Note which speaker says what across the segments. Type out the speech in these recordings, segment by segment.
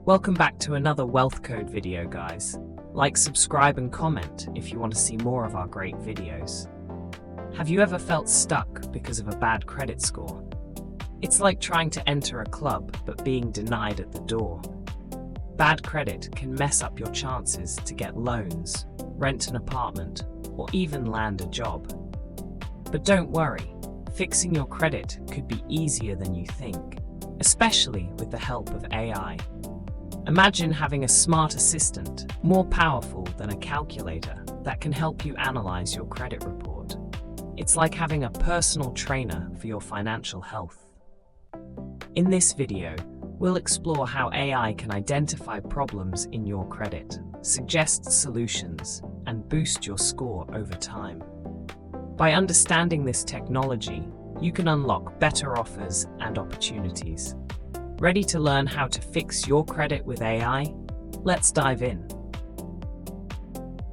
Speaker 1: Welcome back to another Wealth Code video, guys. Like, subscribe, and comment if you want to see more of our great videos. Have you ever felt stuck because of a bad credit score? It's like trying to enter a club but being denied at the door. Bad credit can mess up your chances to get loans, rent an apartment, or even land a job. But don't worry, fixing your credit could be easier than you think, especially with the help of AI. Imagine having a smart assistant, more powerful than a calculator, that can help you analyze your credit report. It's like having a personal trainer for your financial health. In this video, we'll explore how AI can identify problems in your credit, suggest solutions, and boost your score over time. By understanding this technology, you can unlock better offers and opportunities. Ready to learn how to fix your credit with AI? Let's dive in.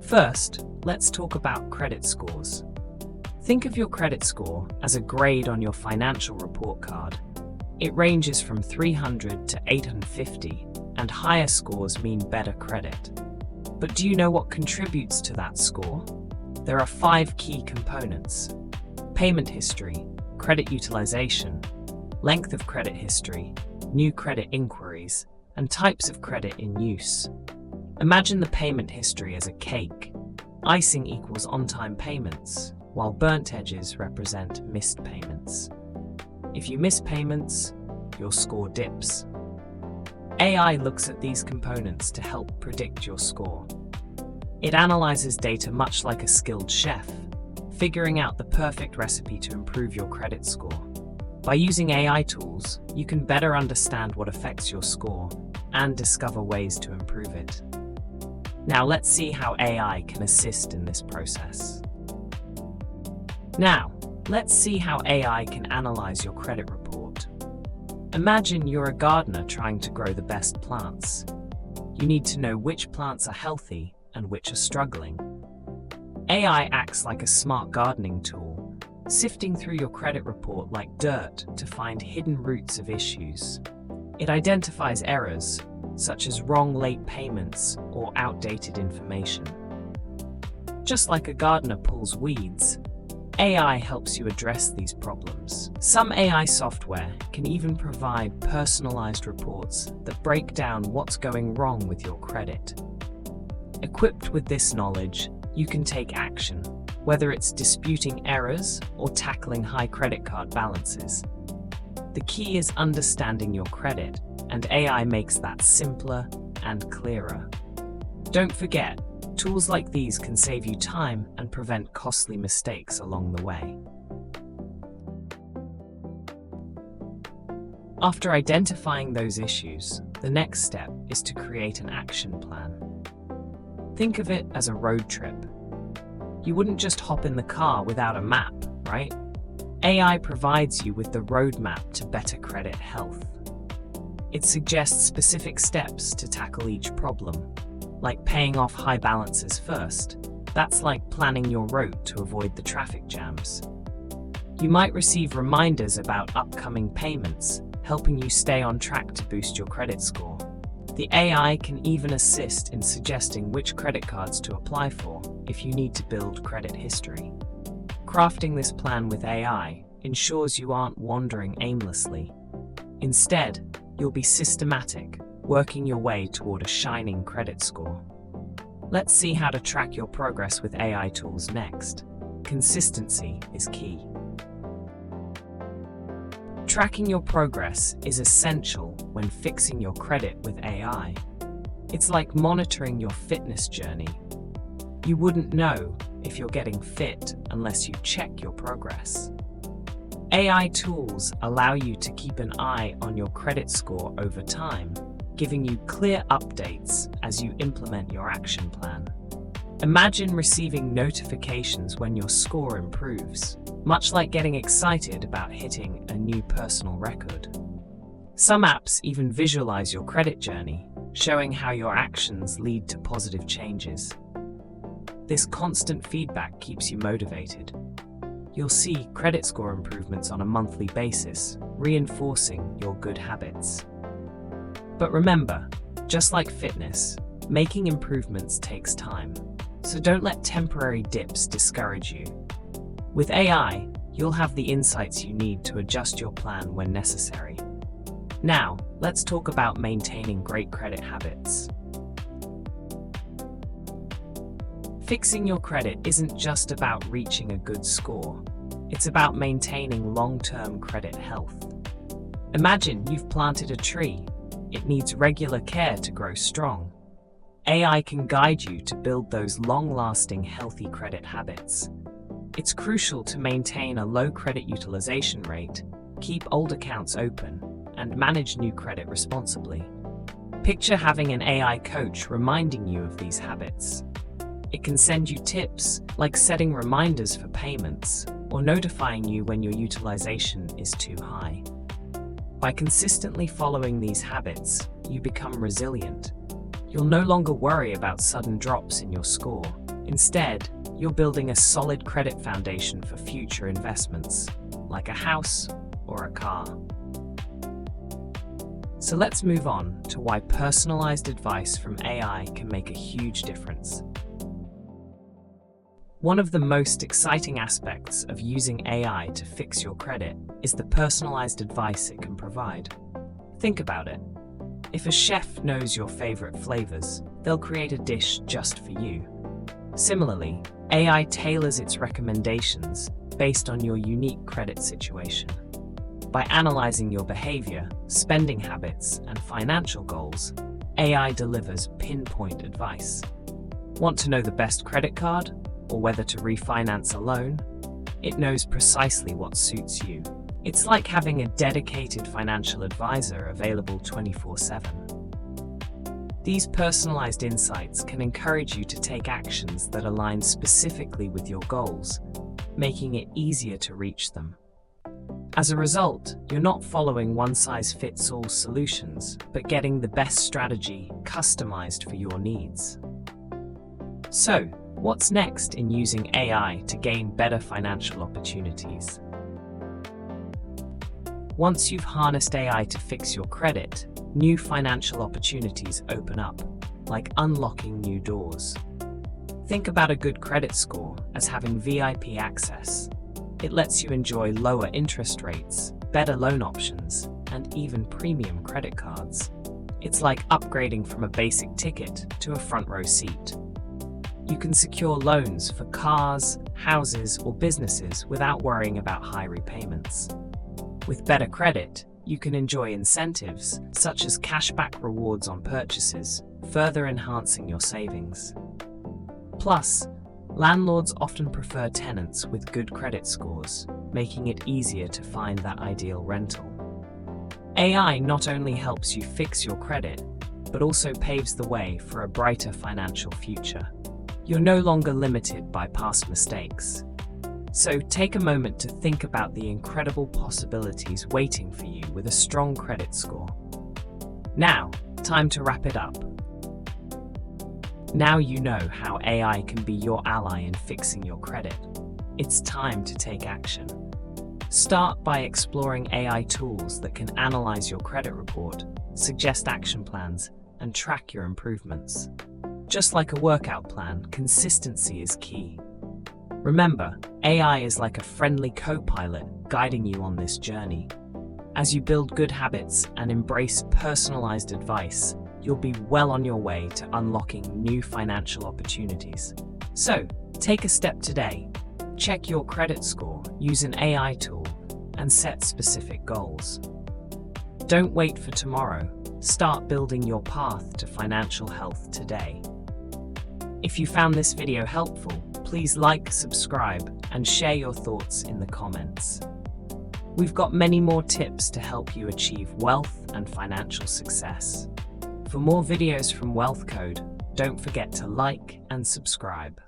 Speaker 1: First, let's talk about credit scores. Think of your credit score as a grade on your financial report card. It ranges from 300 to 850, and higher scores mean better credit. But do you know what contributes to that score? There are 5 key components: payment history, credit utilization, length of credit history, new credit inquiries, and types of credit in use. Imagine the payment history as a cake. Icing equals on-time payments, while burnt edges represent missed payments. If you miss payments, your score dips. AI looks at these components to help predict your score. It analyzes data much like a skilled chef, figuring out the perfect recipe to improve your credit score. By using AI tools, you can better understand what affects your score and discover ways to improve it. Now let's see how AI can assist in this process. Now, let's see how AI can analyze your credit report. Imagine you're a gardener trying to grow the best plants. You need to know which plants are healthy and which are struggling. AI acts like a smart gardening tool, sifting through your credit report like dirt to find hidden roots of issues. It identifies errors, such as wrong late payments or outdated information. Just like a gardener pulls weeds, AI helps you address these problems. Some AI software can even provide personalized reports that break down what's going wrong with your credit. Equipped with this knowledge, you can take action, whether it's disputing errors or tackling high credit card balances. The key is understanding your credit, and AI makes that simpler and clearer. Don't forget, tools like these can save you time and prevent costly mistakes along the way. After identifying those issues, the next step is to create an action plan. Think of it as a road trip. You wouldn't just hop in the car without a map, right? AI provides you with the roadmap to better credit health. It suggests specific steps to tackle each problem, like paying off high balances first. That's like planning your route to avoid the traffic jams. You might receive reminders about upcoming payments, helping you stay on track to boost your credit score. The AI can even assist in suggesting which credit cards to apply for if you need to build credit history. Crafting this plan with AI ensures you aren't wandering aimlessly. Instead, you'll be systematic, working your way toward a shining credit score. Let's see how to track your progress with AI tools next. Consistency is key. Tracking your progress is essential when fixing your credit with AI. It's like monitoring your fitness journey. You wouldn't know if you're getting fit unless you check your progress. AI tools allow you to keep an eye on your credit score over time, giving you clear updates as you implement your action plan. Imagine receiving notifications when your score improves, much like getting excited about hitting a new personal record. Some apps even visualize your credit journey, showing how your actions lead to positive changes. This constant feedback keeps you motivated. You'll see credit score improvements on a monthly basis, reinforcing your good habits. But remember, Just like fitness, making improvements takes time. So don't let temporary dips discourage you. With AI, you'll have the insights you need to adjust your plan when necessary. Now, let's talk about maintaining great credit habits. Fixing your credit isn't just about reaching a good score. It's about maintaining long-term credit health. Imagine you've planted a tree. It needs regular care to grow strong. AI can guide you to build those long-lasting, healthy credit habits. It's crucial to maintain a low credit utilization rate, keep old accounts open, and manage new credit responsibly. Picture having an AI coach reminding you of these habits. It can send you tips like setting reminders for payments or notifying you when your utilization is too high. By consistently following these habits, you become resilient. You'll no longer worry about sudden drops in your score. Instead, you're building a solid credit foundation for future investments, like a house or a car. So let's move on to why personalized advice from AI can make a huge difference. One of the most exciting aspects of using AI to fix your credit is the personalized advice it can provide. Think about it. If a chef knows your favorite flavors, they'll create a dish just for you. Similarly, AI tailors its recommendations based on your unique credit situation. By analyzing your behavior, spending habits, and financial goals, AI delivers pinpoint advice. Want to know the best credit card? Or whether to refinance a loan? It knows precisely what suits you. It's like having a dedicated financial advisor available 24/7. These personalized insights can encourage you to take actions that align specifically with your goals, making it easier to reach them. As a result, you're not following one-size-fits-all solutions, but getting the best strategy customized for your needs. So, what's next in using AI to gain better financial opportunities? Once you've harnessed AI to fix your credit, new financial opportunities open up, like unlocking new doors. Think about a good credit score as having VIP access. It lets you enjoy lower interest rates, better loan options, and even premium credit cards. It's like upgrading from a basic ticket to a front row seat. You can secure loans for cars, houses, or businesses without worrying about high repayments. With better credit, you can enjoy incentives, such as cashback rewards on purchases, further enhancing your savings. Plus, landlords often prefer tenants with good credit scores, making it easier to find that ideal rental. AI not only helps you fix your credit, but also paves the way for a brighter financial future. You're no longer limited by past mistakes. So take a moment to think about the incredible possibilities waiting for you with a strong credit score. Now, time to wrap it up. Now you know how AI can be your ally in fixing your credit. It's time to take action. Start by exploring AI tools that can analyze your credit report, suggest action plans, and track your improvements. Just like a workout plan, consistency is key. Remember, AI is like a friendly co-pilot guiding you on this journey. As you build good habits and embrace personalized advice, you'll be well on your way to unlocking new financial opportunities. So, take a step today. Check your credit score, use an AI tool, and set specific goals. Don't wait for tomorrow. Start building your path to financial health today. If you found this video helpful, please like, subscribe, and share your thoughts in the comments. We've got many more tips to help you achieve wealth and financial success. For more videos from Wealth Code, don't forget to like and subscribe.